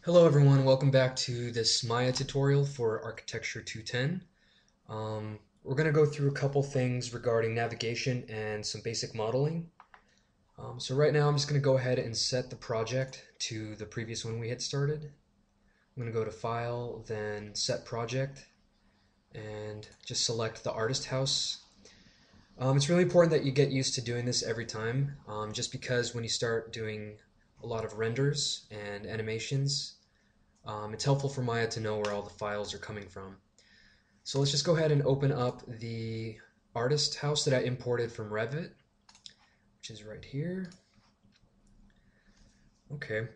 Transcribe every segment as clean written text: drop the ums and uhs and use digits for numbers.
Hello everyone, welcome back to this Maya tutorial for Architecture 210. We're going to go through a couple things regarding navigation and some basic modeling. So right now I'm just going to go ahead and set the project to the previous one we had started. I'm going to go to File, then Set Project, and just select the artist house. It's really important that you get used to doing this every time, just because when you start doing a lot of renders and animations, it's helpful for Maya to know where all the files are coming from. So let's just go ahead and open up the artist house that I imported from Revit, which is right here. Okay.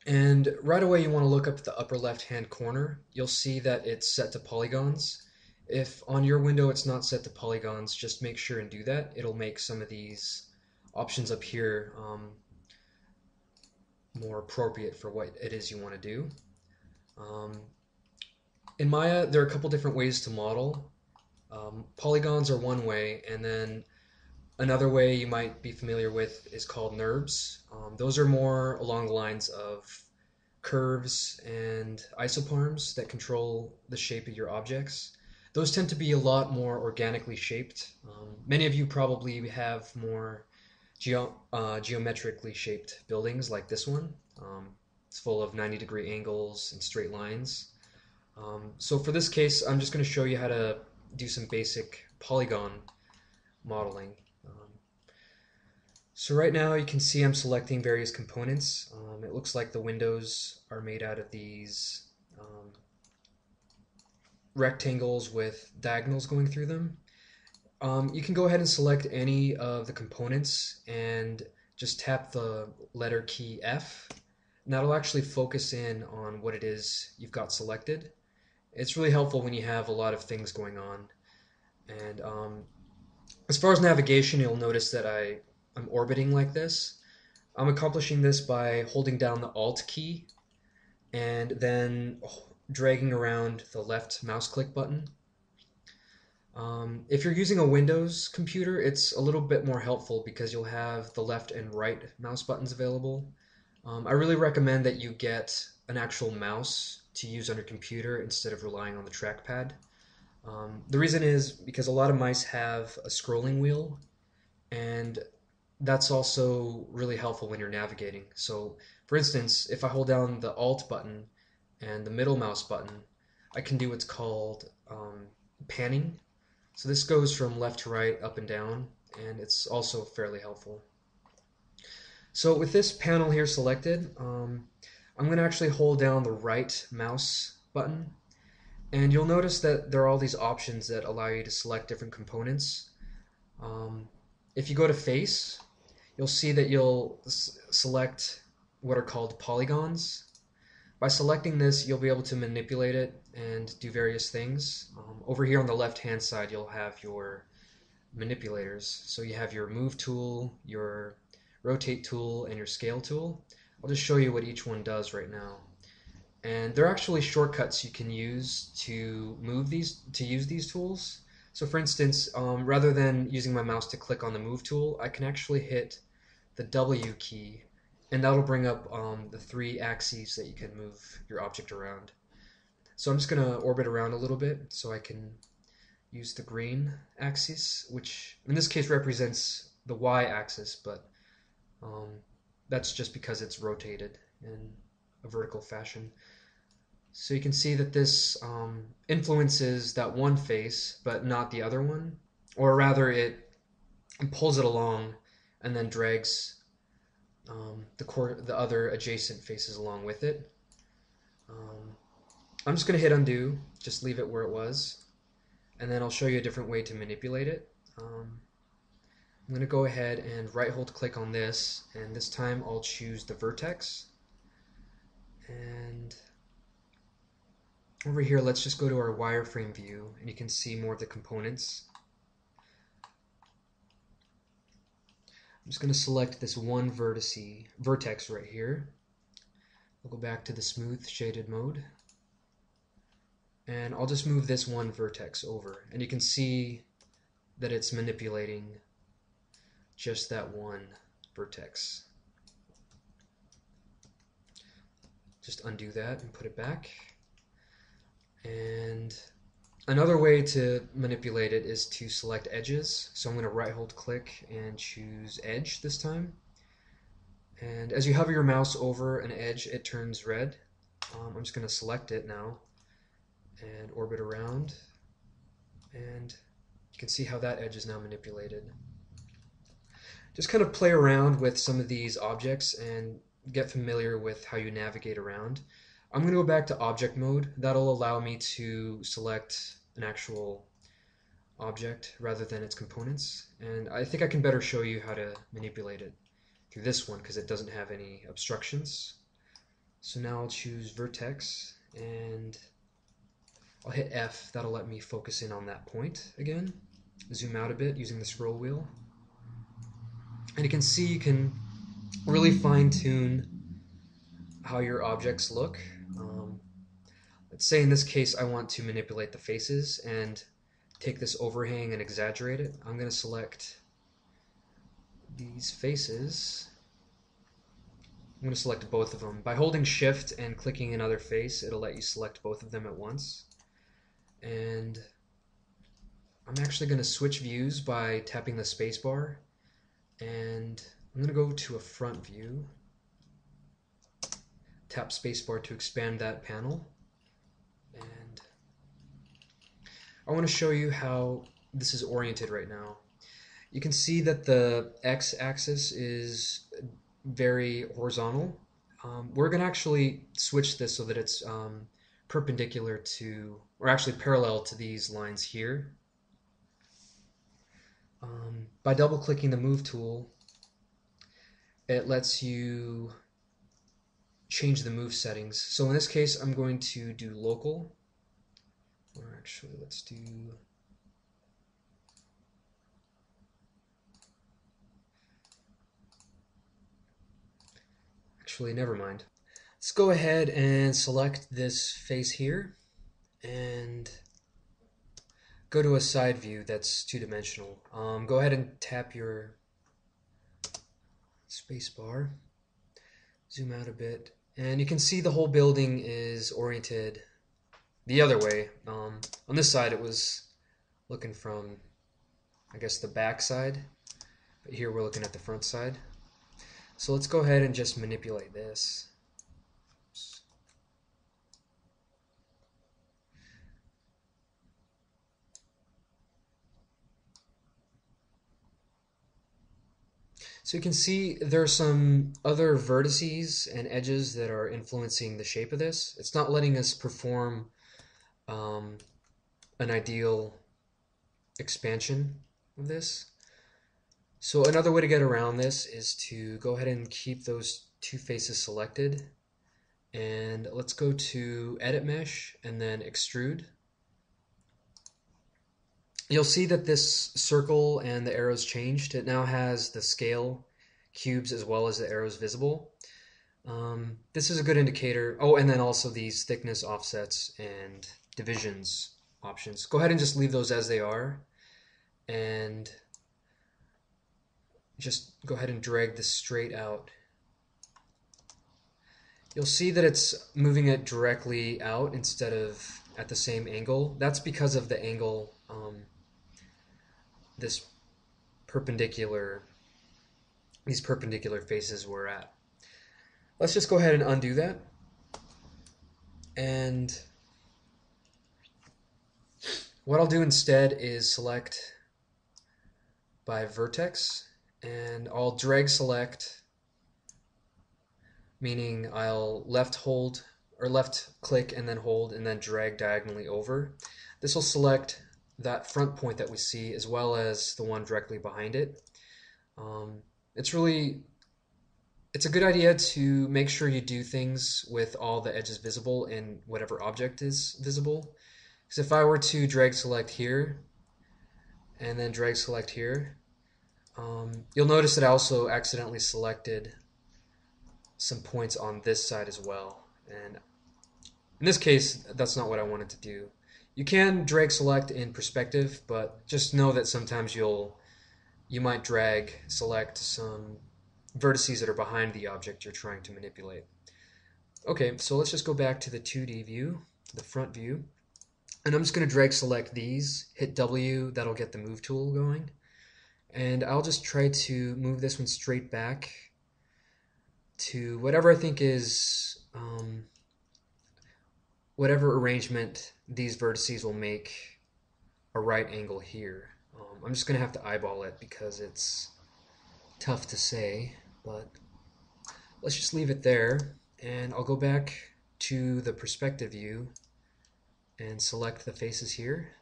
And right away you want to look up at the upper left hand corner. You'll see that it's set to polygons. If on your window it's not set to polygons, just make sure and do that. It'll make some of these options up here more appropriate for what it is you want to do. In Maya, there are a couple different ways to model. Polygons are one way, and then another way you might be familiar with is called NURBS. Those are more along the lines of curves and isoparms that control the shape of your objects. Those tend to be a lot more organically shaped. Many of you probably have more geometrically shaped buildings like this one. It's full of 90-degree angles and straight lines. So for this case, I'm just going to show you how to do some basic polygon modeling. So right now you can see I'm selecting various components. It looks like the windows are made out of these rectangles with diagonals going through them. You can go ahead and select any of the components and just tap the letter key F, and that'll actually focus in on what it is you've got selected. It's really helpful when you have a lot of things going on. And as far as navigation, you'll notice that I'm orbiting like this. I'm accomplishing this by holding down the Alt key and then dragging around the left mouse click button. If you're using a Windows computer, it's a little bit more helpful because you'll have the left and right mouse buttons available. I really recommend that you get an actual mouse to use on your computer instead of relying on the trackpad. The reason is because a lot of mice have a scrolling wheel, and that's also really helpful when you're navigating. So, for instance, if I hold down the Alt button and the middle mouse button, I can do what's called panning. So this goes from left to right, up and down, and it's also fairly helpful. So with this panel here selected, I'm going to actually hold down the right mouse button, and you'll notice that there are all these options that allow you to select different components. If you go to Face, you'll see that you'll select what are called polygons. By selecting this, you'll be able to manipulate it and do various things. Over here on the left-hand side, you'll have your manipulators. So you have your Move tool, your Rotate tool, and your Scale tool. I'll just show you what each one does right now. And they're actually shortcuts you can use to use these tools. So for instance, rather than using my mouse to click on the Move tool, I can actually hit the W key, and that'll bring up the 3 axes that you can move your object around. So I'm just going to orbit around a little bit so I can use the green axis, which in this case represents the Y axis, but that's just because it's rotated in a vertical fashion. So you can see that this influences that one face, but not the other one, or rather it pulls it along and then drags the other adjacent faces along with it. I'm just going to hit undo, just leave it where it was, and then I'll show you a different way to manipulate it. I'm going to go ahead and right hold click on this, and this time I'll choose the vertex. And over here, let's just go to our wireframe view, and you can see more of the components. I'm just going to select this one vertex right here. I'll go back to the smooth shaded mode, and I'll just move this one vertex over, and you can see that it's manipulating just that one vertex. just undo that and put it back. And another way to manipulate it is to select edges. So I'm going to right hold click and choose edge this time. And as you hover your mouse over an edge, it turns red. I'm just going to select it now and orbit around. And you can see how that edge is now manipulated. Just kind of play around with some of these objects and get familiar with how you navigate around. I'm going to go back to object mode. That'll allow me to select an actual object rather than its components. And I think I can better show you how to manipulate it through this one because it doesn't have any obstructions. So now I'll choose Vertex and I'll hit F. That'll let me focus in on that point again. Zoom out a bit using the scroll wheel. And you can see you can really fine-tune how your objects look. Let's say in this case I want to manipulate the faces and take this overhang and exaggerate it. I'm going to select these faces. I'm going to select both of them. By holding Shift and clicking another face, it'll let you select both of them at once. And I'm actually going to switch views by tapping the spacebar. And I'm going to go to a front view. Tap spacebar to expand that panel. And I want to show you how this is oriented right now. You can see that the x-axis is very horizontal. We're going to actually switch this so that it's perpendicular to, or actually parallel to these lines here. By double-clicking the Move tool, it lets you change the move settings. So in this case, I'm going to do local, or actually let's do never mind. Let's go ahead and select this face here and go to a side view that's two-dimensional. Go ahead and tap your spacebar, zoom out a bit, and you can see the whole building is oriented the other way. On this side it was looking from, I guess, the back side, but here we're looking at the front side. So let's go ahead and just manipulate this. So you can see there are some other vertices and edges that are influencing the shape of this. It's not letting us perform an ideal expansion of this. So another way to get around this is to go ahead and keep those two faces selected. And let's go to Edit Mesh and then Extrude. You'll see that this circle and the arrows changed. It now has the scale cubes as well as the arrows visible. This is a good indicator. Oh, and then also these thickness offsets and divisions options. Go ahead and just leave those as they are. And just go ahead and drag this straight out. You'll see that it's moving it directly out instead of at the same angle. That's because of the angle these perpendicular faces were at. Let's just go ahead and undo that. And what I'll do instead is select by vertex, and I'll drag select, meaning I'll left hold or left click and then hold and then drag diagonally over. This will select that front point that we see as well as the one directly behind it. It's a good idea to make sure you do things with all the edges visible in whatever object is visible. Because if I were to drag select here and then drag select here, you'll notice that I also accidentally selected some points on this side as well. And in this case, that's not what I wanted to do. You can drag select in perspective, but just know that sometimes you might drag select some vertices that are behind the object you're trying to manipulate. Okay, so let's just go back to the 2D view, the front view. And I'm just going to drag select these, hit W, that'll get the move tool going. And I'll just try to move this one straight back to whatever I think is, whatever arrangement these vertices will make a right angle here. I'm just going to have to eyeball it because it's tough to say, but let's just leave it there. And I'll go back to the perspective view and select the faces here,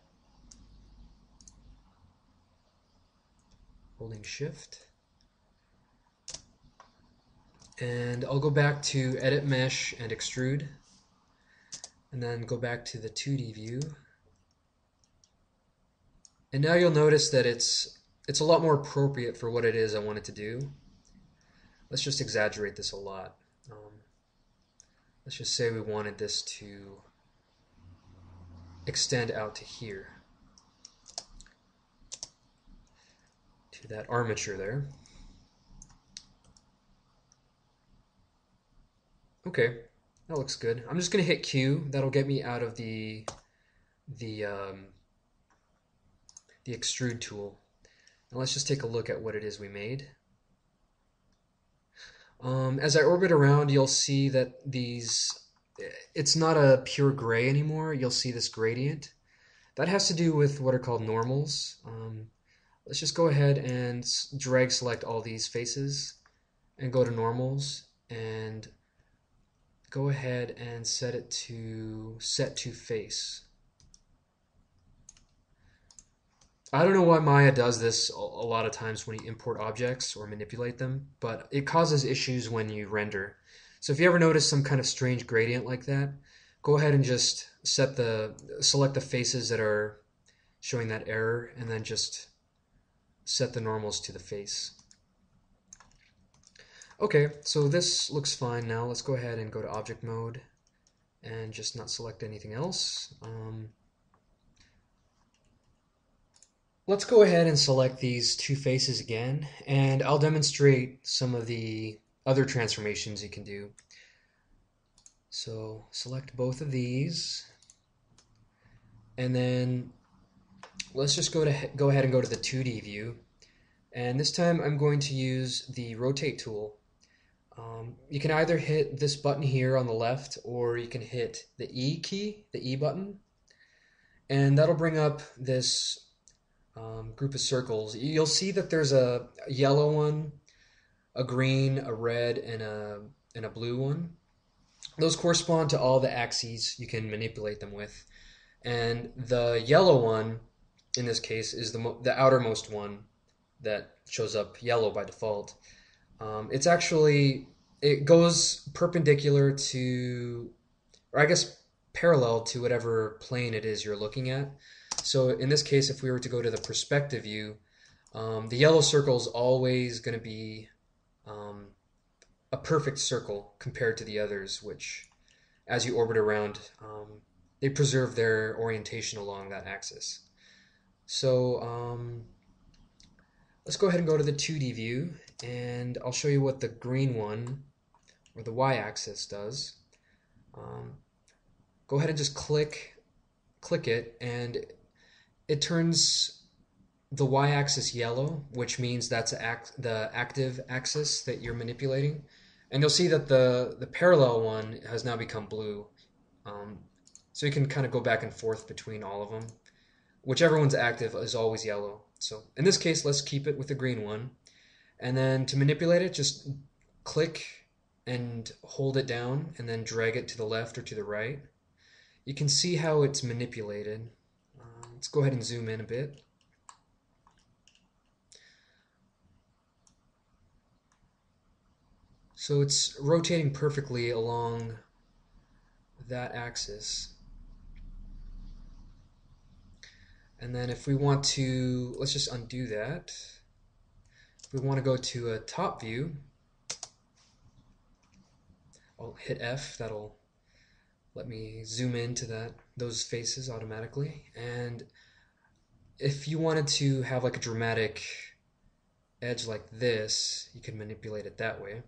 holding shift. And I'll go back to edit mesh and extrude, and then go back to the 2D view. And now you'll notice that it's a lot more appropriate for what it is I want it to do. Let's just exaggerate this a lot. Let's just say we wanted this to extend out to here, to that armature there. Okay, that looks good. I'm just going to hit Q. That'll get me out of the Extrude Tool. Now let's just take a look at what it is we made. As I orbit around, you'll see that it's not a pure gray anymore. You'll see this gradient. That has to do with what are called normals. Let's just go ahead and drag select all these faces and go to normals and go ahead and set it to set to face. I don't know why Maya does this a lot of times when you import objects or manipulate them, but it causes issues when you render. So if you ever notice some kind of strange gradient like that, go ahead and just select the faces that are showing that error, and then just set the normals to the face. Okay, so this looks fine now. Let's go ahead and go to object mode and just not select anything else. Let's go ahead and select these two faces again, and I'll demonstrate some of the other transformations you can do. So select both of these, and then let's just go ahead and go to the 2D view, and this time I'm going to use the rotate tool. You can either hit this button here on the left, or you can hit the E key, the E button, and that'll bring up this group of circles. You'll see that there's a yellow one, a green, a red, and a blue one. Those correspond to all the axes you can manipulate them with. And the yellow one, in this case, is the outermost one that shows up yellow by default. It goes perpendicular to, or I guess parallel to whatever plane it is you're looking at. So in this case, if we were to go to the perspective view, the yellow circle is always going to be a perfect circle compared to the others, which, as you orbit around, they preserve their orientation along that axis. So let's go ahead and go to the 2D view, and I'll show you what the green one, or the y-axis, does. Go ahead and just click it, and it turns the y-axis yellow, which means that's the active axis that you're manipulating. And you'll see that the parallel one has now become blue. So you can kind of go back and forth between all of them. Whichever one's active is always yellow. So in this case, let's keep it with the green one. And then to manipulate it, just click and hold it down, and then drag it to the left or to the right. You can see how it's manipulated. Let's go ahead and zoom in a bit. So it's rotating perfectly along that axis. And then if we want to, let's just undo that. If we want to go to a top view, I'll hit F. That'll let me zoom into those faces automatically. And if you wanted to have like a dramatic edge like this, you can manipulate it that way.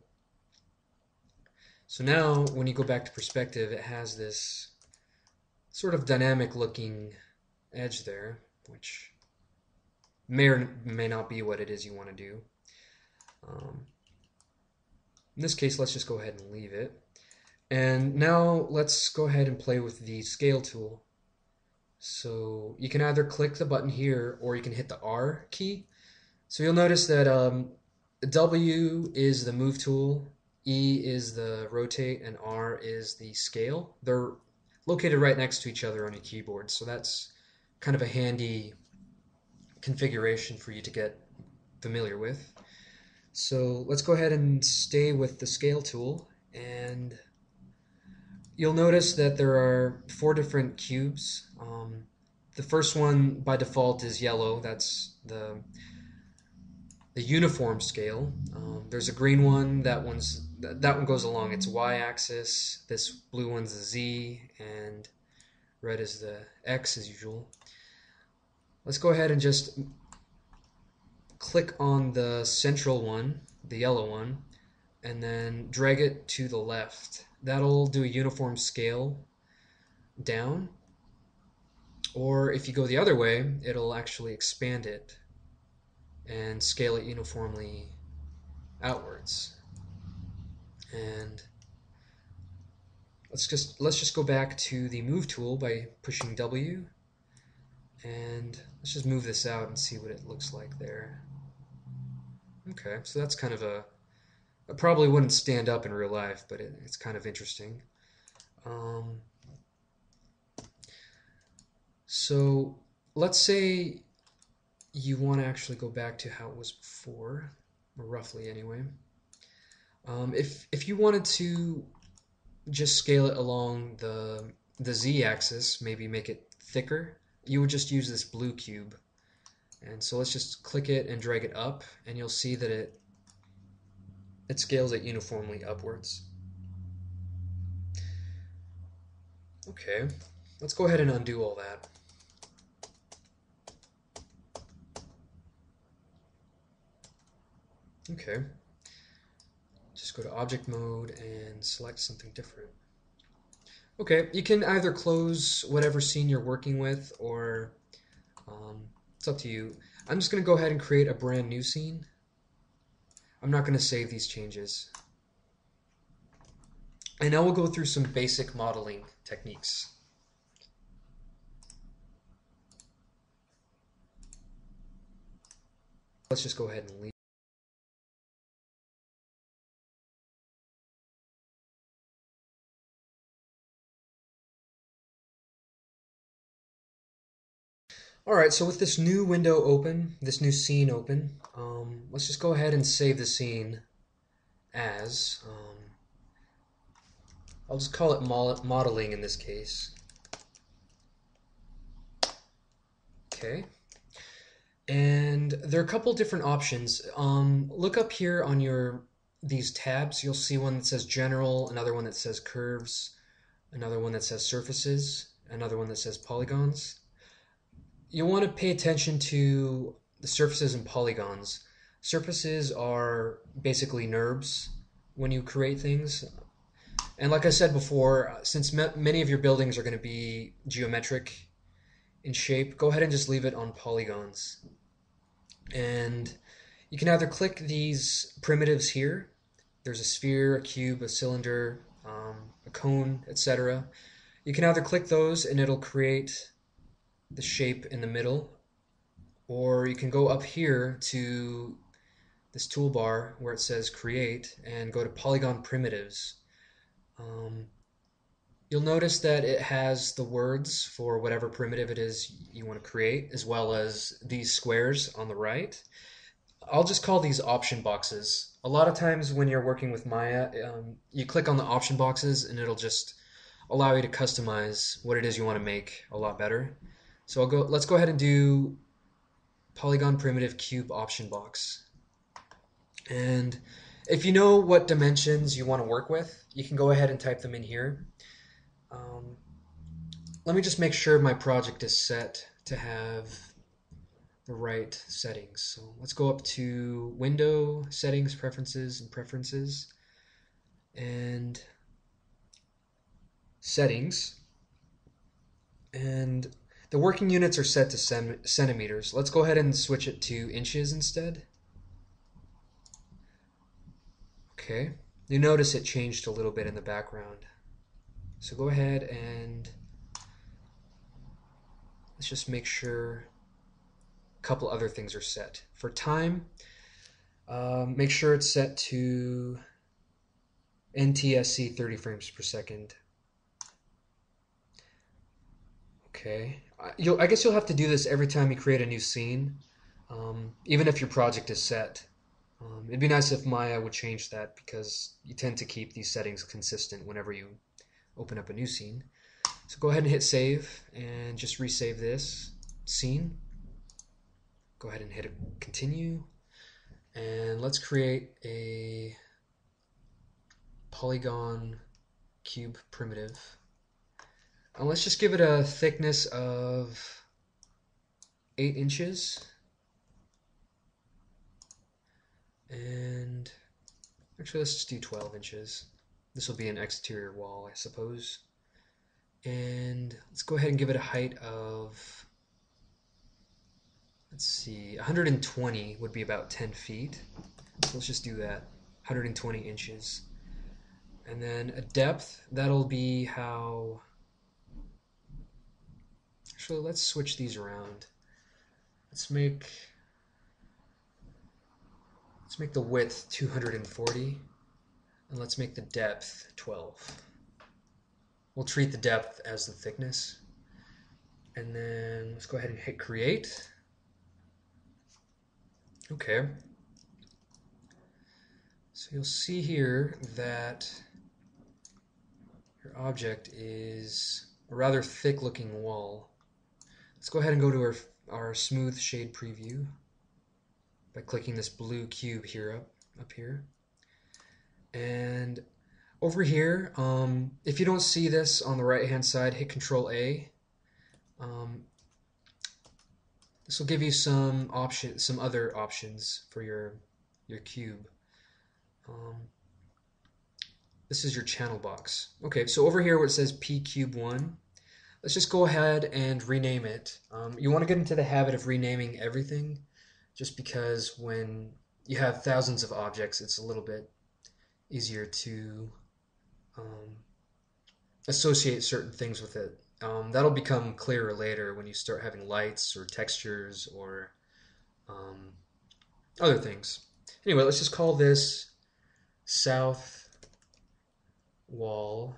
So now when you go back to perspective, it has this sort of dynamic looking edge there, which may or may not be what it is you want to do. In this case, let's just go ahead and leave it. And now let's go ahead and play with the scale tool. So you can either click the button here or you can hit the R key. So you'll notice that W is the move tool, E is the rotate, and R is the scale. They're located right next to each other on your keyboard, so that's kind of a handy configuration for you to get familiar with. So let's go ahead and stay with the scale tool, and you'll notice that there are 4 different cubes. The first one by default is yellow. That's the uniform scale. There's a green one. That one goes along its y-axis. This blue one's the z, and red is the x as usual. Let's go ahead and just click on the central one, the yellow one, and then drag it to the left. That'll do a uniform scale down. Or if you go the other way, it'll actually expand it and scale it uniformly outwards. And let's just go back to the move tool by pushing W, and let's just move this out and see what it looks like there. Okay, so that's kind of it probably wouldn't stand up in real life, but it's kind of interesting. So let's say you want to actually go back to how it was before, or roughly anyway. If you wanted to just scale it along the z-axis, maybe make it thicker, you would just use this blue cube. And so let's just click it and drag it up, and you'll see that it scales it uniformly upwards. Okay, let's go ahead and undo all that. Okay, just go to object mode and select something different. Okay, you can either close whatever scene you're working with, or it's up to you. I'm just going to go ahead and create a brand new scene. I'm not going to save these changes. And now we'll go through some basic modeling techniques. Let's just go ahead and leave. Alright, so with this new window open, this new scene open, let's just go ahead and save the scene as, I'll just call it modeling in this case. Okay. And there are a couple different options. Look up here on these tabs. You'll see one that says General, another one that says Curves, another one that says Surfaces, another one that says Polygons. You'll want to pay attention to the surfaces and polygons. Surfaces are basically NURBS when you create things. And like I said before, since many of your buildings are going to be geometric in shape, go ahead and just leave it on polygons. And you can either click these primitives here. There's a sphere, a cube, a cylinder, a cone, etc. You can either click those and it'll create the shape in the middle, or you can go up here to this toolbar where it says create and go to polygon primitives. You'll notice that it has the words for whatever primitive it is you want to create, as well as these squares on the right. I'll just call these option boxes. A lot of times when you're working with Maya, you click on the option boxes and it'll just allow you to customize what it is you want to make a lot better. So let's go ahead and do polygon primitive cube option box. And if you know what dimensions you want to work with, you can go ahead and type them in here. Let me just make sure my project is set to have the right settings. So let's go up to Window, Settings, Preferences, and Preferences. And settings, and the working units are set to centimeters. Let's go ahead and switch it to inches instead. Okay, you notice it changed a little bit in the background. So go ahead and let's just make sure a couple other things are set. For time, make sure it's set to NTSC 30 frames per second. Okay, I guess you'll have to do this every time you create a new scene, even if your project is set. It'd be nice if Maya would change that because you tend to keep these settings consistent whenever you open up a new scene. So go ahead and hit save and just resave this scene. Go ahead and hit continue, and let's create a Polygon cube primitive. And let's just give it a thickness of 8 inches. And actually, let's just do 12 inches. This will be an exterior wall, I suppose. And let's go ahead and give it a height of, let's see, 120 would be about 10 feet. So let's just do that, 120 inches. And then a depth, that'll be how, actually, let's switch these around. Let's make the width 240, and let's make the depth 12. We'll treat the depth as the thickness. And then let's go ahead and hit create. Okay. So you'll see here that your object is a rather thick looking wall. Let's go ahead and go to our smooth shade preview by clicking this blue cube here up here. And over here, if you don't see this on the right hand side, hit Control A. This will give you some other options for your cube. This is your channel box. Okay, so over here where it says pcube1, let's just go ahead and rename it. You want to get into the habit of renaming everything, just because when you have thousands of objects, it's a little bit easier to associate certain things with it. That'll become clearer later when you start having lights or textures or other things. Anyway, let's just call this South Wall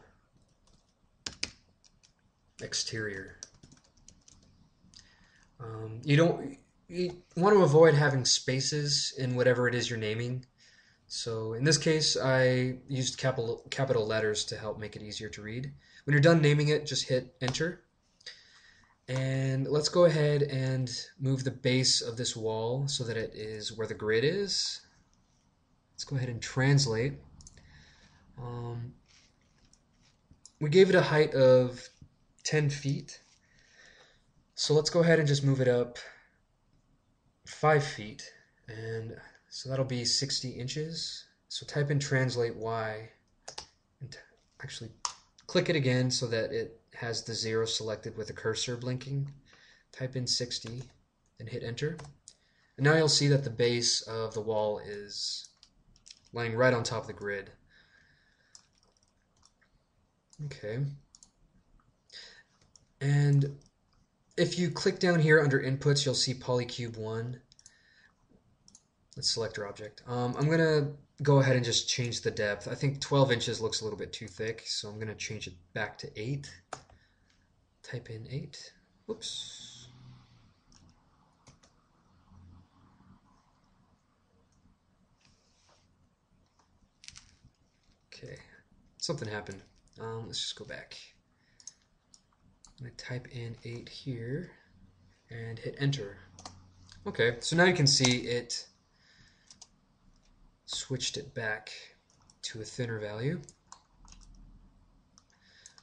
Exterior. You want to avoid having spaces in whatever it is you're naming. So in this case, I used capital letters to help make it easier to read. When you're done naming it, just hit enter. And let's go ahead and move the base of this wall so that it is where the grid is. Let's go ahead and translate. We gave it a height of 10 feet. So let's go ahead and just move it up 5 feet. And so that'll be 60 inches. So type in translate Y and actually click it again so that it has the 0 selected with the cursor blinking. Type in 60 and hit enter. And now you'll see that the base of the wall is lying right on top of the grid. Okay. And if you click down here under inputs, you'll see Polycube 1. Let's select your object. I'm going to go ahead and just change the depth. I think 12 inches looks a little bit too thick, so I'm going to change it back to 8. Type in 8. Whoops. Okay, something happened. Let's just go back. I'm going to type in 8 here and hit enter. Okay, so now you can see it switched it back to a thinner value.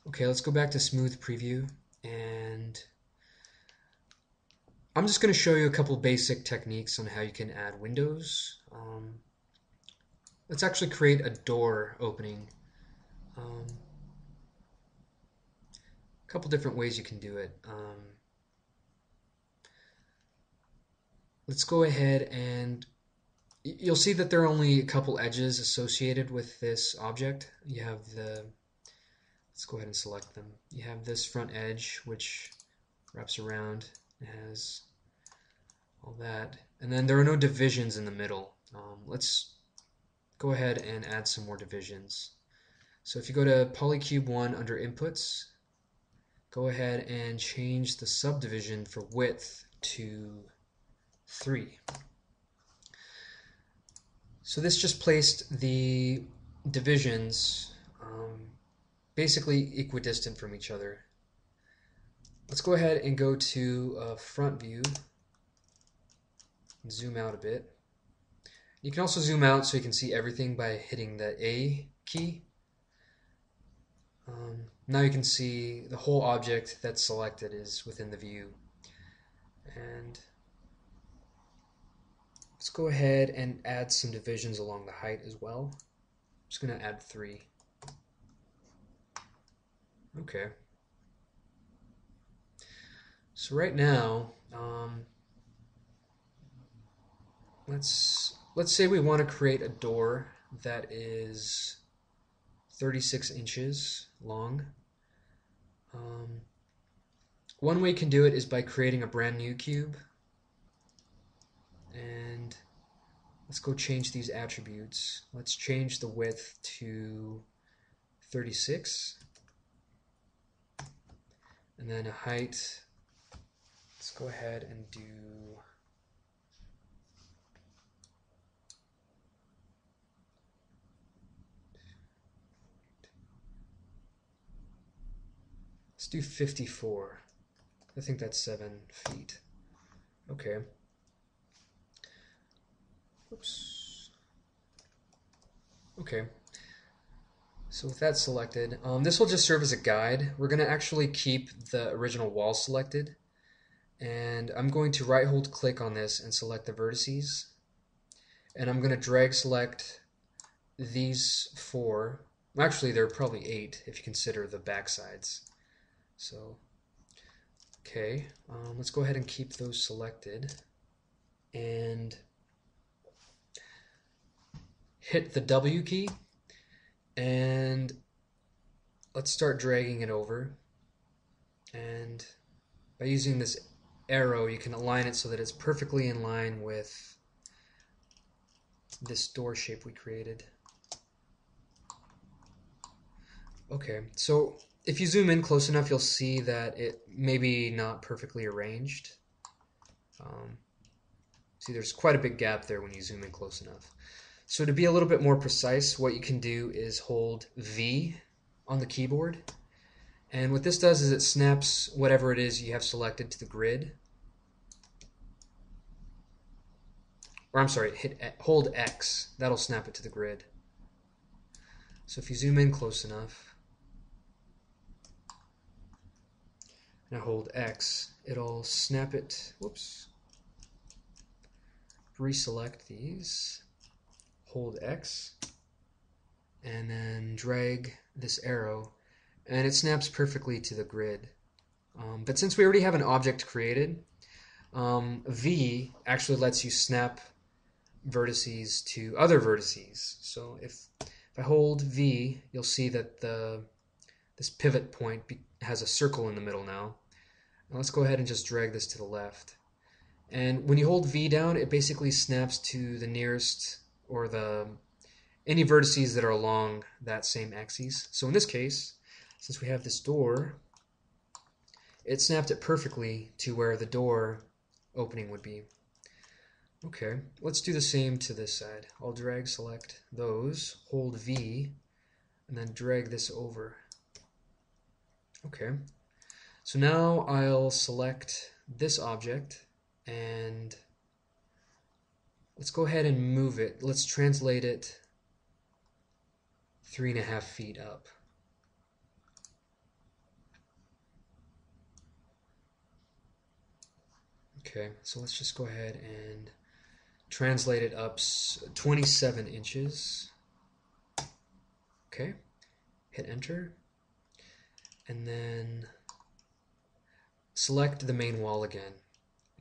Okay, let's go back to smooth preview, and I'm just going to show you a couple basic techniques on how you can add windows. Let's actually create a door opening. couple different ways you can do it. Let's go ahead and you'll see that there are only a couple edges associated with this object. You have let's go ahead and select them. You have this front edge, which wraps around, it has all that. And then there are no divisions in the middle. Let's go ahead and add some more divisions. So if you go to Polycube 1 under Inputs, go ahead and change the subdivision for width to 3. So this just placed the divisions basically equidistant from each other. Let's go ahead and go to front view and zoom out a bit. You can also zoom out so you can see everything by hitting the A key. Now you can see the whole object that's selected is within the view. And let's go ahead and add some divisions along the height as well. I'm just going to add 3. Okay. So right now, let's say we want to create a door that is 36 inches long. One way you can do it is by creating a brand new cube. And let's go change these attributes. Let's change the width to 36. And then a height. Let's go ahead and do let's do 54. I think that's 7 feet. Okay. Oops. Okay. So with that selected, this will just serve as a guide. We're going to actually keep the original wall selected. And I'm going to right-hold click on this and select the vertices. And I'm going to drag select these 4. Well, actually, there are probably 8 if you consider the back sides. So, okay, let's go ahead and keep those selected. And hit the W key. And let's start dragging it over. And by using this arrow, you can align it so that it's perfectly in line with this door shape we created. Okay, so if you zoom in close enough, you'll see that it may be not perfectly arranged. See, there's quite a big gap there when you zoom in close enough. So to be a little bit more precise, what you can do is hold V on the keyboard. And what this does is it snaps whatever it is you have selected to the grid. Or I'm sorry, hold X. That'll snap it to the grid. So if you zoom in close enough, and I hold X, it'll snap it. Whoops. Reselect these. Hold X, and then drag this arrow, and it snaps perfectly to the grid. But since we already have an object created, V actually lets you snap vertices to other vertices. So if I hold V, you'll see that this pivot point has a circle in the middle now. And let's go ahead and just drag this to the left. And when you hold V down, it basically snaps to the nearest or any vertices that are along that same axis. So in this case, since we have this door, it snapped it perfectly to where the door opening would be. Okay, let's do the same to this side. I'll drag select those, hold V, and then drag this over. Okay, so now I'll select this object and let's go ahead and move it. Let's translate it 3.5 feet up. Okay, so let's just go ahead and translate it up 27 inches. Okay, hit enter. And then select the main wall again,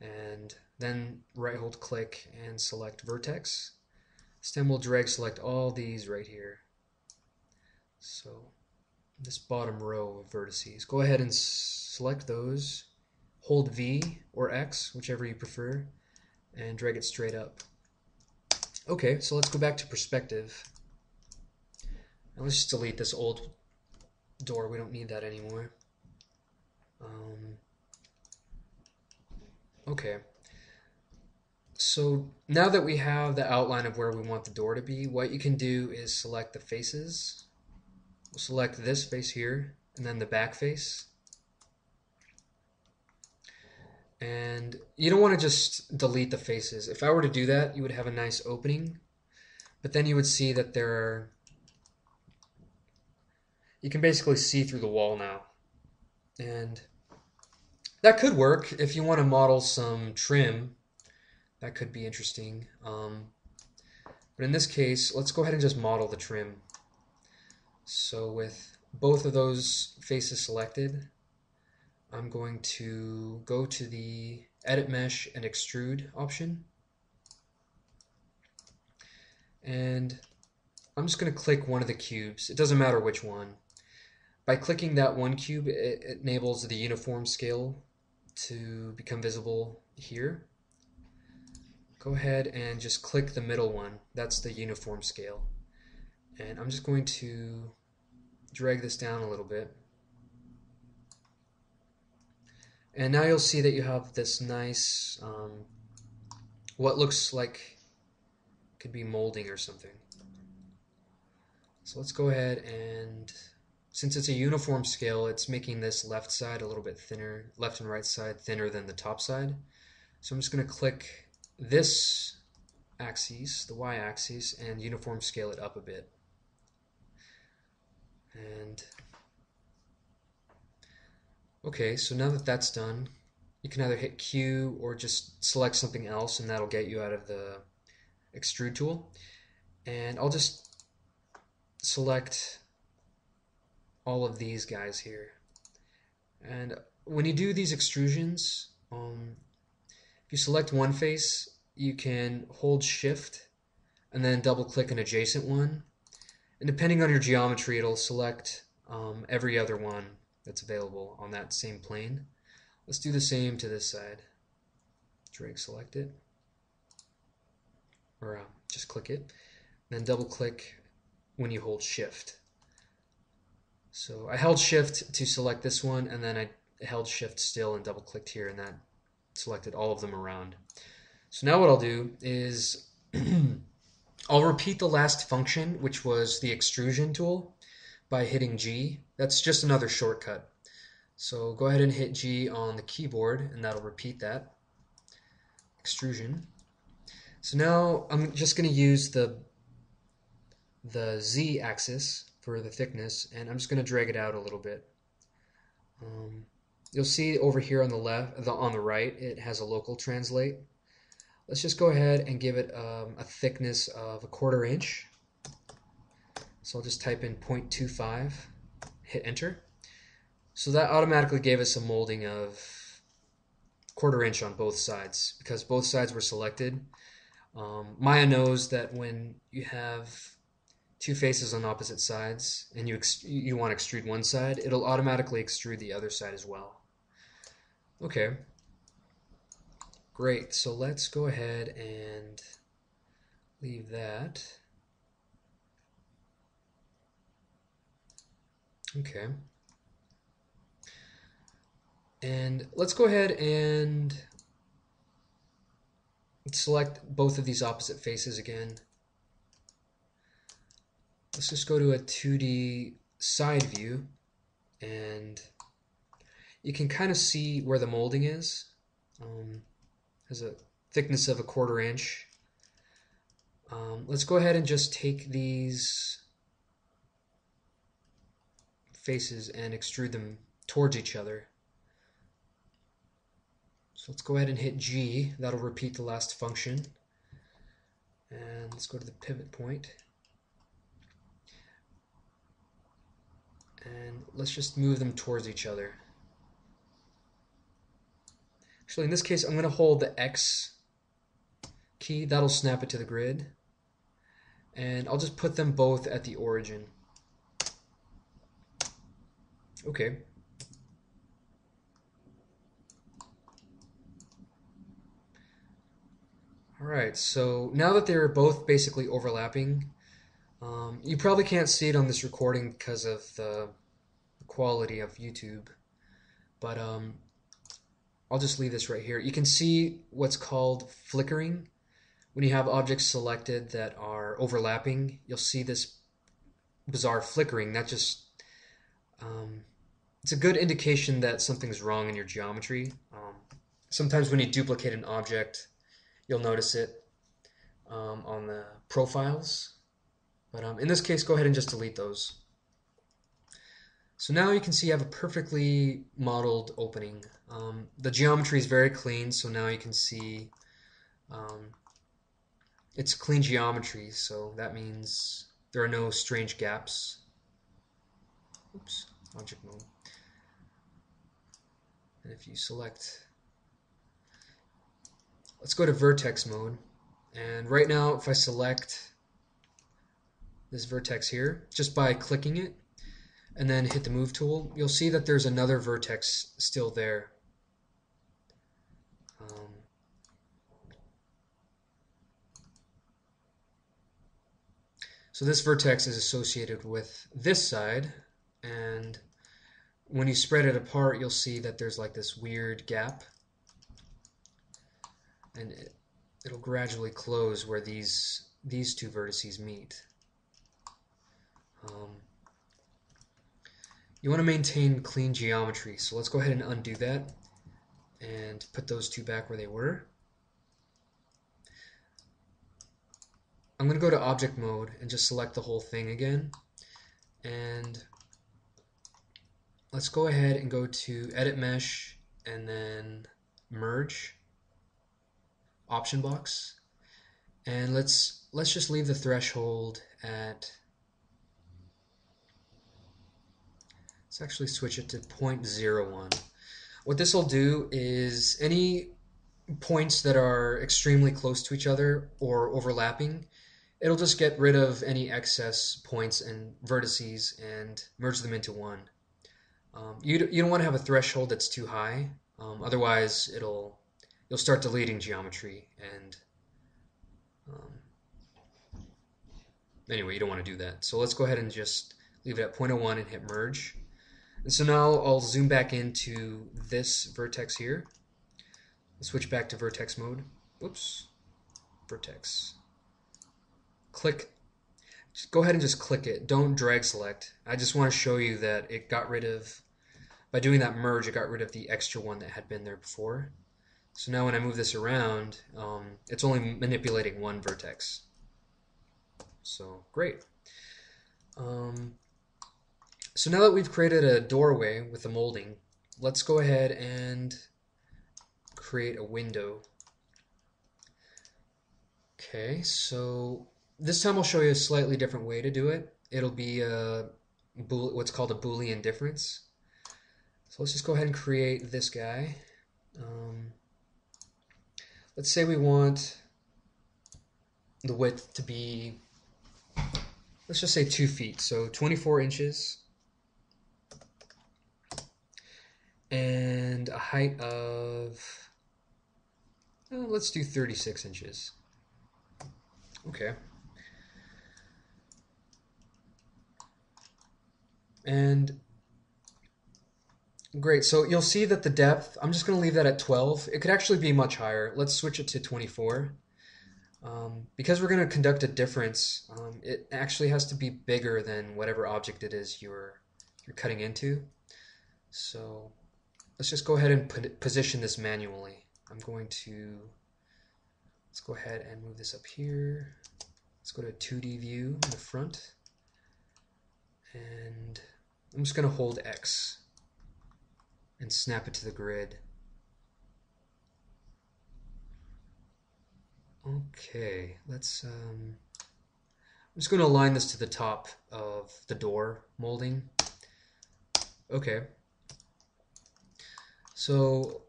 and then right hold click and select Vertex. This time we'll drag select all these right here. So this bottom row of vertices. Go ahead and select those, hold V or X, whichever you prefer, and drag it straight up. Okay, so let's go back to perspective. Now let's just delete this old door. We don't need that anymore. Okay. So now that we have the outline of where we want the door to be, what you can do is select the faces. We'll select this face here, and then the back face. And you don't want to just delete the faces. If I were to do that, you would have a nice opening, but then you would see that you can basically see through the wall now. And that could work if you want to model some trim. That could be interesting. But in this case, let's go ahead and just model the trim. So with both of those faces selected, I'm going to go to the Edit Mesh and Extrude option. And I'm just going to click one of the cubes. It doesn't matter which one. By clicking that one cube, it enables the uniform scale to become visible here. Go ahead and just click the middle one. That's the uniform scale. And I'm just going to drag this down a little bit. And now you'll see that you have this nice, what looks like could be molding or something. So let's go ahead and, since it's a uniform scale, it's making this left side a little bit thinner, left and right side thinner than the top side. So I'm just going to click this axis, the y-axis, and uniform scale it up a bit. And okay, so now that that's done, you can either hit Q or just select something else, and that'll get you out of the Extrude Tool. And I'll just select all of these guys here. And when you do these extrusions, if you select one face, you can hold Shift and then double click an adjacent one. And depending on your geometry, it'll select every other one that's available on that same plane. Let's do the same to this side. Drag select it, or just click it, then double click when you hold Shift. So I held Shift to select this one, and then I held Shift still and double clicked here, and that selected all of them around. So now what I'll do is I'll repeat the last function, which was the extrusion tool, by hitting G. That's just another shortcut. So go ahead and hit G on the keyboard, and that'll repeat that. Extrusion. So now I'm just going to use the Z axis for the thickness, and I'm just going to drag it out a little bit. You'll see over here on the left, on the right, it has a local translate. Let's just go ahead and give it a thickness of 1/4 inch. So I'll just type in 0.25, hit enter. So that automatically gave us a molding of 1/4 inch on both sides because both sides were selected. Maya knows that when you have two faces on opposite sides and you want to extrude one side, it'll automatically extrude the other side as well. Okay, great. So let's go ahead and leave that. Okay. And let's go ahead and select both of these opposite faces again. Let's just go to a 2D side view, and you can kind of see where the molding is. Has a thickness of 1/4 inch. Let's go ahead and just take these faces and extrude them towards each other. So let's go ahead and hit G. That'll repeat the last function. And let's go to the pivot point. And let's just move them towards each other. Actually, in this case, I'm going to hold the X key. That'll snap it to the grid. And I'll just put them both at the origin. Okay. Alright, so now that they're both basically overlapping, you probably can't see it on this recording because of the quality of YouTube, but I'll just leave this right here. You can see what's called flickering. When you have objects selected that are overlapping, you'll see this bizarre flickering. That just it's a good indication that something's wrong in your geometry. Sometimes when you duplicate an object, you'll notice it on the profiles. But in this case, go ahead and just delete those. So now you can see you have a perfectly modeled opening. The geometry is very clean, so now you can see it's clean geometry, so that means there are no strange gaps. Oops, object mode. And if you select, let's go to vertex mode. And right now, if I select this vertex here, just by clicking it, and then hit the move tool, you'll see that there's another vertex still there. So this vertex is associated with this side, and when you spread it apart, you'll see that there's like this weird gap, and it'll gradually close where these two vertices meet. You want to maintain clean geometry, so let's go ahead and undo that and put those two back where they were. I'm going to go to object mode and just select the whole thing again, and let's go ahead and go to edit mesh and then merge option box, and let's just leave the threshold at, let's actually switch it to 0.01. What this will do is any points that are extremely close to each other or overlapping, it'll just get rid of any excess points and vertices and merge them into one. You don't want to have a threshold that's too high, otherwise you'll start deleting geometry, and anyway, you don't want to do that. So let's go ahead and just leave it at 0.01 and hit merge. And so now I'll zoom back into this vertex here. I'll switch back to vertex mode. Whoops, vertex. Click. Just go ahead and just click it. Don't drag select. I just want to show you that it got rid of, by doing that merge, it got rid of the extra one that had been there before. So now when I move this around, it's only manipulating one vertex. So great. So now that we've created a doorway with a molding, let's go ahead and create a window. Okay, so this time I'll show you a slightly different way to do it. It'll be what's called a Boolean Difference. So let's just go ahead and create this guy. Let's say we want the width to be, let's just say 2 feet, so 24 inches. And a height of, let's do 36 inches. Okay. And great, so you'll see that the depth, I'm just going to leave that at 12. It could actually be much higher. Let's switch it to 24. Because we're going to conduct a difference, it actually has to be bigger than whatever object it is you're cutting into. So let's just go ahead and position this manually. Let's go ahead and move this up here. Let's go to 2D view in the front. And I'm just going to hold X and snap it to the grid. Okay, I'm just going to align this to the top of the door molding. Okay. So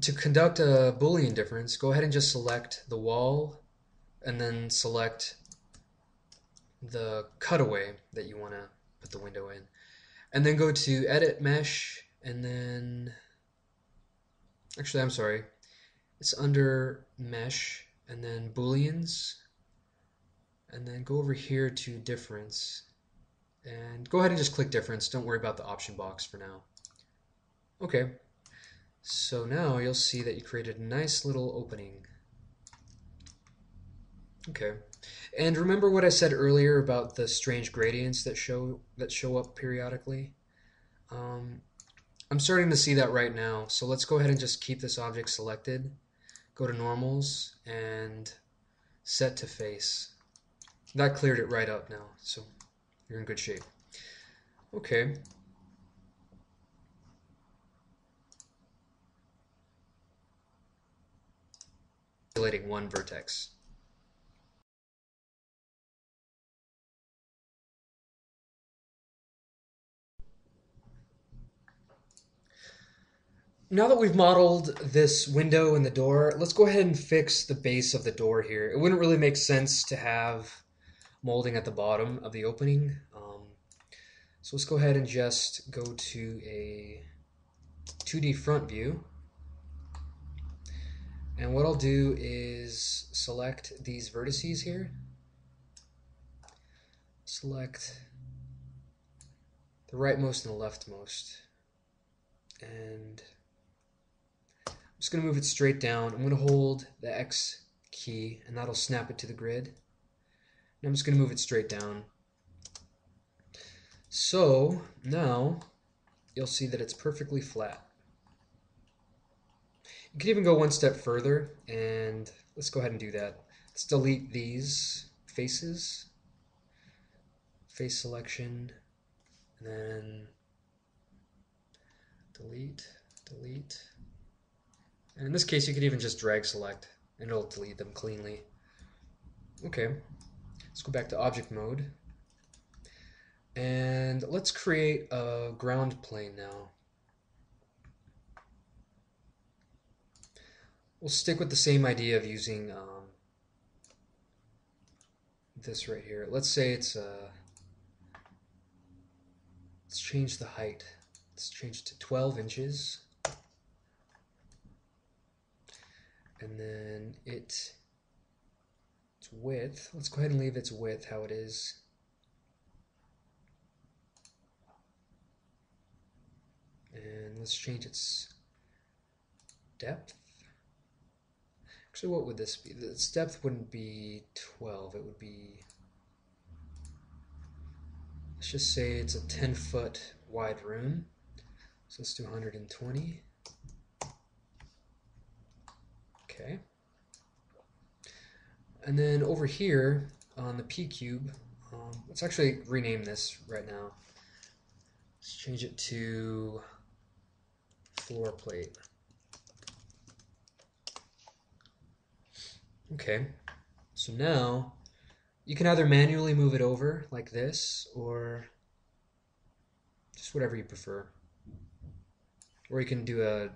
To conduct a Boolean difference, go ahead and just select the wall and then select the cutaway that you want to put the window in. And then go to Edit Mesh, and then, actually, I'm sorry, it's under Mesh, and then Booleans, and then go over here to Difference, and go ahead and just click Difference. Don't worry about the option box for now. Okay, so now you'll see that you created a nice little opening. Okay, and remember what I said earlier about the strange gradients that show up periodically? I'm starting to see that right now, so let's go ahead and just keep this object selected. Go to Normals and Set to Face. That cleared it right up now, so you're in good shape. Okay. Manipulating one vertex. Now that we've modeled this window and the door, let's go ahead and fix the base of the door here. It wouldn't really make sense to have molding at the bottom of the opening. So let's go ahead and just go to a 2D front view. And what I'll do is select these vertices here. Select the rightmost and the leftmost. And I'm just going to move it straight down. I'm going to hold the X key, and that'll snap it to the grid. And I'm just going to move it straight down. So now you'll see that it's perfectly flat. You can even go one step further, and let's go ahead and do that. Let's delete these faces, face selection, and then delete, delete. And in this case, you could even just drag select, and it'll delete them cleanly. Okay, let's go back to object mode. And let's create a ground plane now. We'll stick with the same idea of using this right here. Let's say it's let's change the height. Let's change it to 12 inches. And then its width, let's go ahead and leave its width how it is. And let's change its depth. Actually, what would this be? Its depth wouldn't be 12, it would be, let's just say it's a 10-foot wide room. So let's do 120. Okay. And then over here on the P cube, let's actually rename this right now. Let's change it to floor plate. Okay, so now you can either manually move it over like this, or just whatever you prefer. Or you can do a, in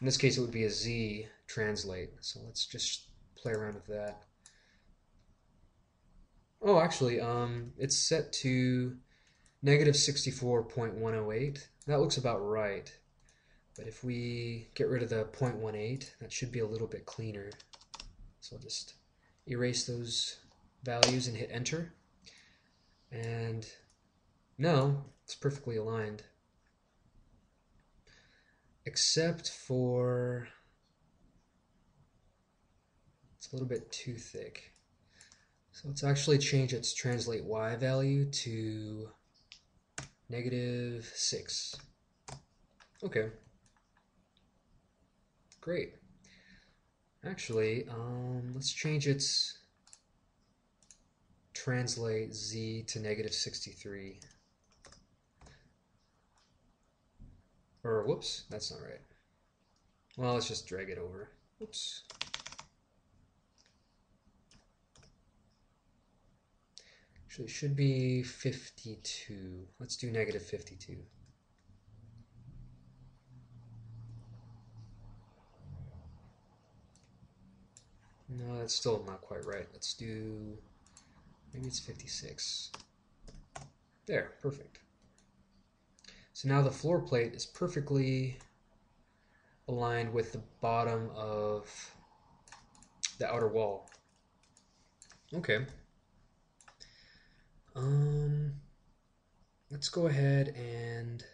this case it would be a Z translate. So let's just play around with that. Oh, actually, it's set to negative 64.108. That looks about right. But if we get rid of the 0.18, that should be a little bit cleaner. So I'll just erase those values and hit enter. And now it's perfectly aligned. Except for it's a little bit too thick. So let's actually change its translate Y value to -6. Okay. Great. Actually, let's change its translate Z to -63. Or, whoops, that's not right. Well, let's just drag it over. Whoops. Actually, it should be 52. Let's do -52. No, that's still not quite right. Let's do, maybe it's 56. There, perfect. So now the floor plate is perfectly aligned with the bottom of the outer wall. Okay. Let's go ahead and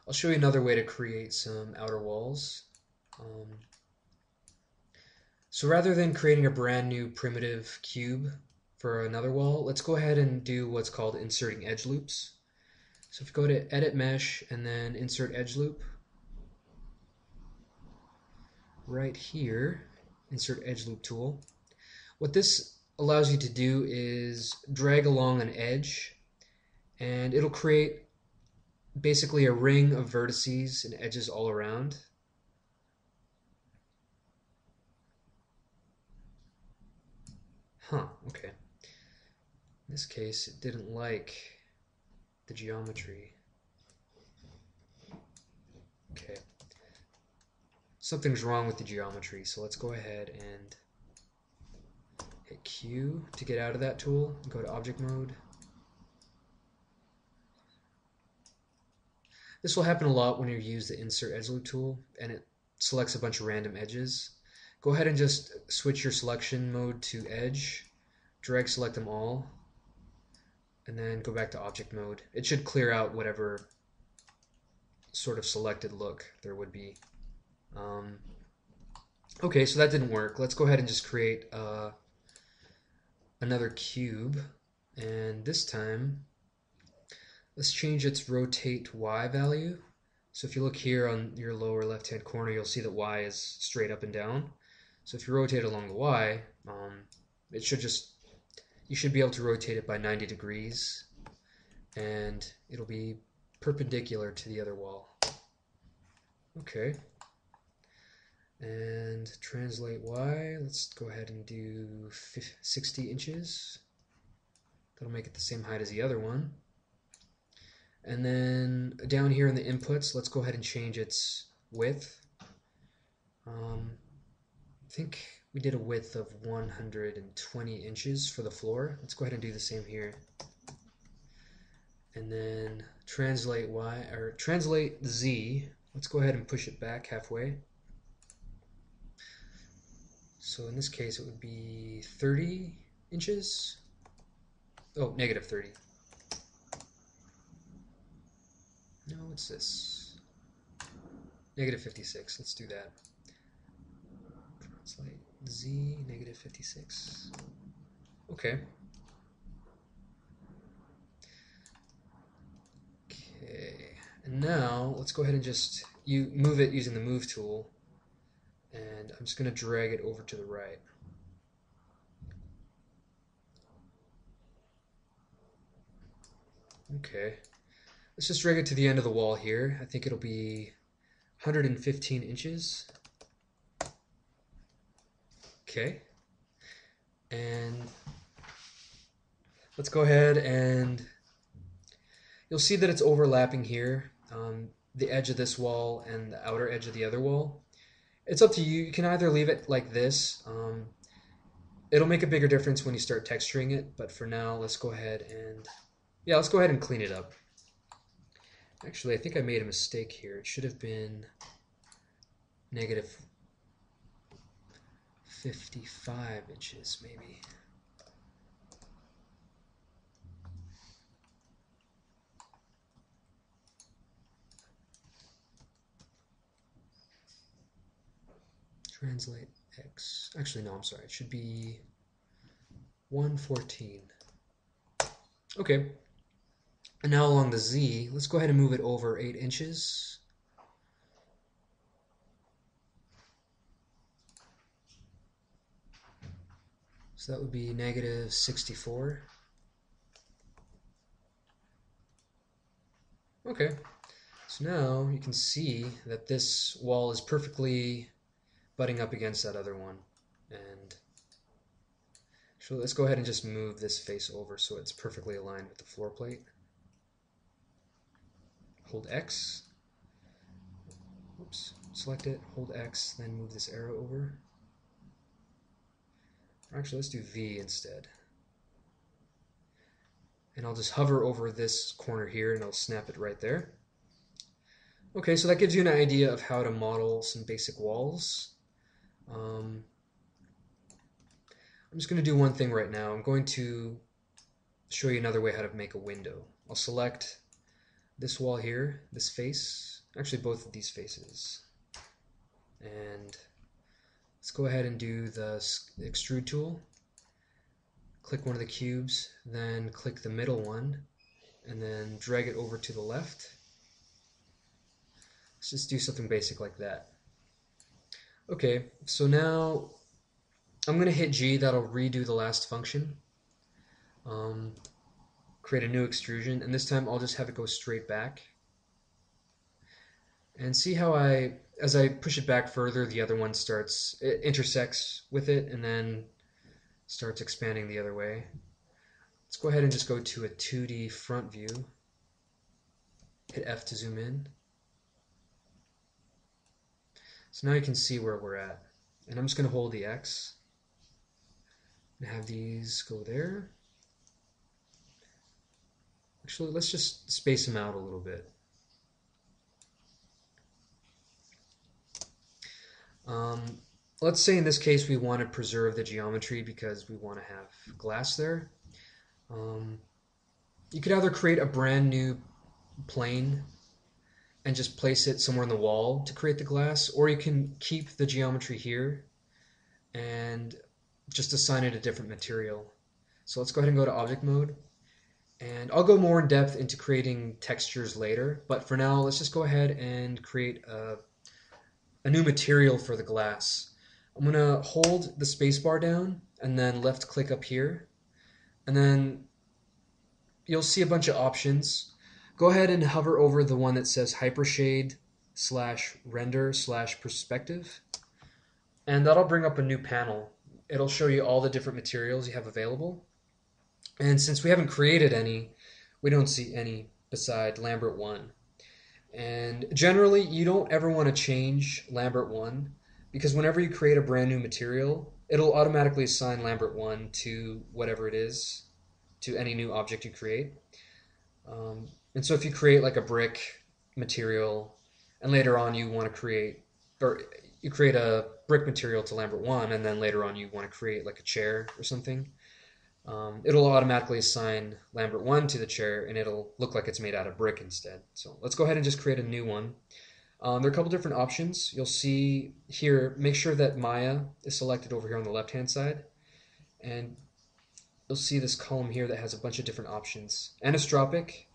I'll show you another way to create some outer walls. So rather than creating a brand new primitive cube for another wall, let's go ahead and do what's called inserting edge loops. So if you go to Edit Mesh and then Insert Edge Loop, right here, Insert Edge Loop tool. What this allows you to do is drag along an edge, and it'll create basically a ring of vertices and edges all around. Okay. In this case, it didn't like the geometry. Okay. Something's wrong with the geometry, so let's go ahead and hit Q to get out of that tool and go to Object Mode. This will happen a lot when you use the Insert Edge Loop tool and it selects a bunch of random edges. Go ahead and just switch your selection mode to Edge, drag select them all, and then go back to Object Mode. It should clear out whatever sort of selected look there would be. Okay, so that didn't work. Let's go ahead and just create another cube, and this time let's change its rotate Y value. So if you look here on your lower left hand corner, you'll see that Y is straight up and down. So if you rotate along the Y, it should just, you should be able to rotate it by 90 degrees and it'll be perpendicular to the other wall. Okay. And translate Y, let's go ahead and do 60 inches. That'll make it the same height as the other one. And then down here in the inputs, let's go ahead and change its width. I think we did a width of 120 inches for the floor. Let's go ahead and do the same here. And then translate Y, or translate Z. Let's go ahead and push it back halfway. So in this case, it would be 30 inches. Oh, negative 30. No, what's this? Negative 56. Let's do that. Translate Z, negative 56. Okay. Okay. And now let's go ahead and just move it using the Move tool. And I'm just going to drag it over to the right. Okay. Let's just drag it to the end of the wall here. I think it'll be 115 inches. Okay. And let's go ahead and you'll see that it's overlapping here, the edge of this wall and the outer edge of the other wall. It's up to you. You can either leave it like this. It'll make a bigger difference when you start texturing it, but for now, let's go ahead and clean it up. Actually, I think I made a mistake here. It should have been negative 55 inches, maybe. Translate X. Actually, no, I'm sorry. It should be 114. Okay. And now along the Z, let's go ahead and move it over 8 inches. So that would be negative 64. Okay. So now you can see that this wall is perfectly butting up against that other one. And so let's go ahead and just move this face over so it's perfectly aligned with the floor plate. Hold X. Oops. Select it, hold X, then move this arrow over. Actually, let's do V instead. And I'll just hover over this corner here and I'll snap it right there. Okay, so that gives you an idea of how to model some basic walls. I'm just going to do one thing right now. I'm going to show you another way how to make a window. I'll select this wall here, this face, actually both of these faces. And let's go ahead and do the Extrude Tool. Click one of the cubes, then click the middle one, and then drag it over to the left. Let's just do something basic like that. Okay, so now I'm going to hit G, that'll redo the last function. Create a new extrusion, and this time I'll just have it go straight back. And see how as I push it back further, the other one it intersects with it, and then starts expanding the other way. Let's go ahead and just go to a 2D front view. Hit F to zoom in. So now you can see where we're at. And I'm just going to hold the X and have these go there. Actually, let's just space them out a little bit. Let's say in this case we want to preserve the geometry because we want to have glass there. You could either create a brand new plane and just place it somewhere in the wall to create the glass, or you can keep the geometry here and just assign it a different material. So let's go ahead and go to object mode, and I'll go more in depth into creating textures later, but for now let's just go ahead and create a new material for the glass. I'm going to hold the spacebar down and then left click up here, and then you'll see a bunch of options. Go ahead and hover over the one that says Hypershade / Render / Perspective, and that'll bring up a new panel. It'll show you all the different materials you have available, and since we haven't created any, we don't see any beside Lambert 1. And generally you don't ever want to change Lambert 1, because whenever you create a brand new material, it'll automatically assign Lambert 1 to whatever it is, to any new object you create. And so if you create like a brick material and later on you want to create, or you create a brick material to Lambert 1 and then later on you want to create like a chair or something, it'll automatically assign Lambert 1 to the chair and it'll look like it's made out of brick instead. So let's go ahead and just create a new one. There are a couple different options. You'll see here, make sure that Maya is selected over here on the left hand side, and you'll see this column here that has a bunch of different options. Anisotropic,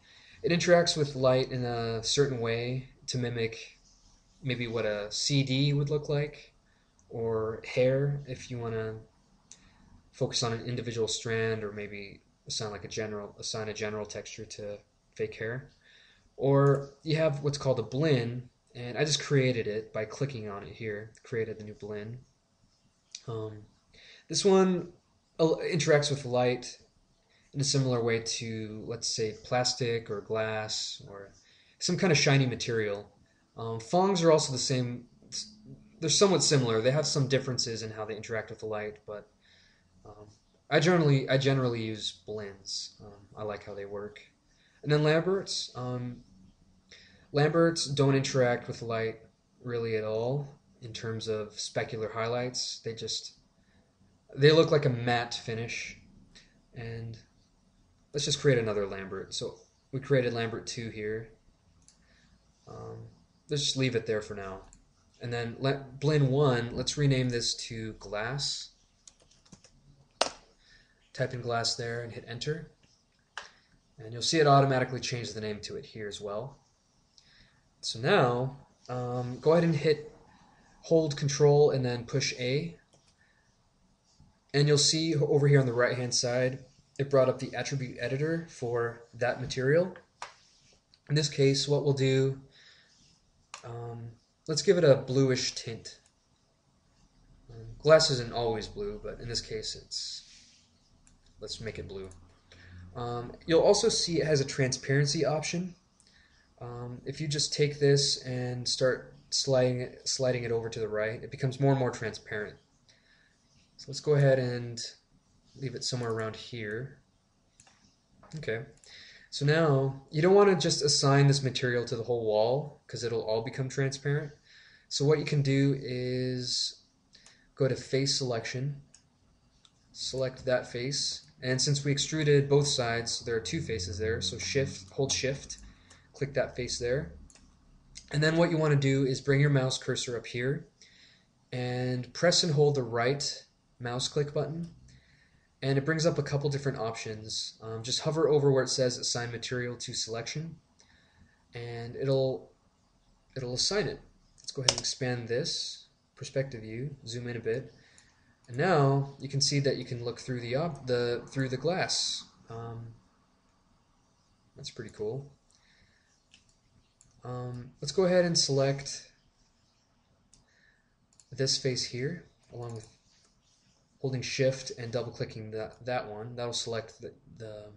it interacts with light in a certain way to mimic maybe what a CD would look like, or hair if you want to focus on an individual strand, or maybe assign a general texture to fake hair. Or you have what's called a blend, and I just created it by clicking on it here, created the new blend. This one interacts with light in a similar way to, let's say, plastic or glass or some kind of shiny material. Fongs are also the same. They're somewhat similar. They have some differences in how they interact with the light, but I generally use blends. I like how they work. And then Lamberts. Lamberts don't interact with light really at all in terms of specular highlights. They look like a matte finish. And let's just create another Lambert. So we created Lambert 2 here. Let's just leave it there for now. And then blend 1, let's rename this to glass. Type in glass there and hit enter. And you'll see it automatically change the name to it here as well. So now, go ahead and hold Control and then push A. And you'll see over here on the right hand side, it brought up the attribute editor for that material. In this case, what we'll do, let's give it a bluish tint. Glass isn't always blue, but in this case, let's make it blue. You'll also see it has a transparency option. If you just take this and start sliding it over to the right, it becomes more and more transparent. So let's go ahead and leave it somewhere around here. Okay. So now you don't want to just assign this material to the whole wall because it'll all become transparent. So what you can do is go to face selection, select that face, and since we extruded both sides, there are two faces there, so hold shift, click that face there. And then what you want to do is bring your mouse cursor up here and press and hold the right mouse click button, and it brings up a couple different options. Just hover over where it says assign material to selection, and it'll assign it. Let's go ahead and expand this perspective view, zoom in a bit, and now you can see that you can look through the glass. That's pretty cool. Let's go ahead and select this face here, along with holding shift and double clicking that one. That'll select the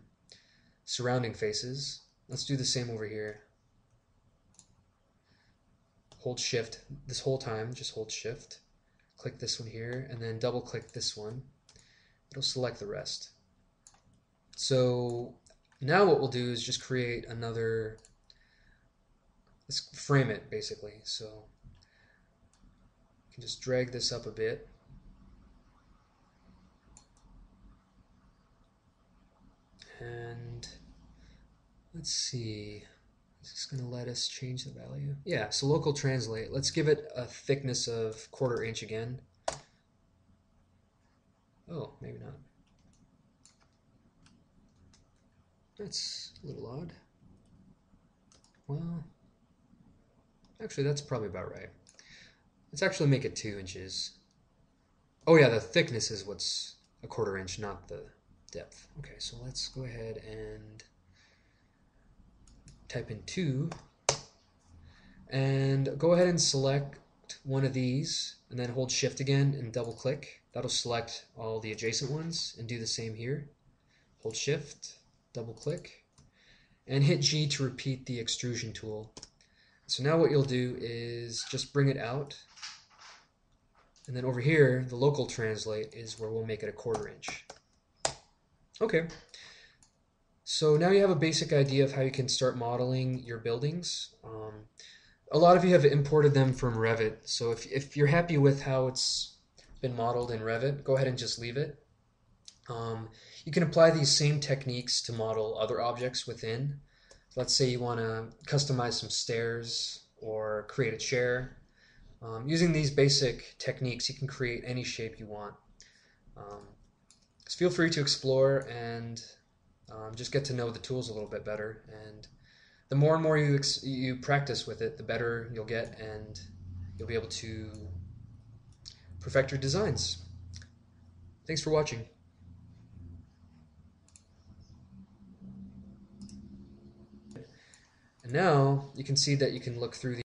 surrounding faces. Let's do the same over here. Hold shift this whole time, just hold shift. Click this one here, and then double click this one. It'll select the rest. So now what we'll do is just create another, let's frame it basically. So you can just drag this up a bit. And let's see, is this going to let us change the value? Yeah, so local translate. Let's give it a thickness of 1/4 inch again. Oh, maybe not. That's a little odd. Well, actually that's probably about right. Let's actually make it 2 inches. Oh yeah, the thickness is what's a 1/4 inch, not the depth. Okay, so let's go ahead and type in 2 and go ahead and select one of these and then hold shift again and double click. That'll select all the adjacent ones, and do the same here. Hold shift, double click, and hit G to repeat the extrusion tool. So now what you'll do is just bring it out, and then over here the local translate is where we'll make it a 1/4 inch. Okay, so now you have a basic idea of how you can start modeling your buildings. A lot of you have imported them from Revit, so if you're happy with how it's been modeled in Revit, go ahead and just leave it. You can apply these same techniques to model other objects within. Let's say you want to customize some stairs or create a chair. Using these basic techniques, you can create any shape you want. So feel free to explore and just get to know the tools a little bit better. And the more and more you practice with it, the better you'll get, and you'll be able to perfect your designs. Thanks for watching. And now you can see that you can look through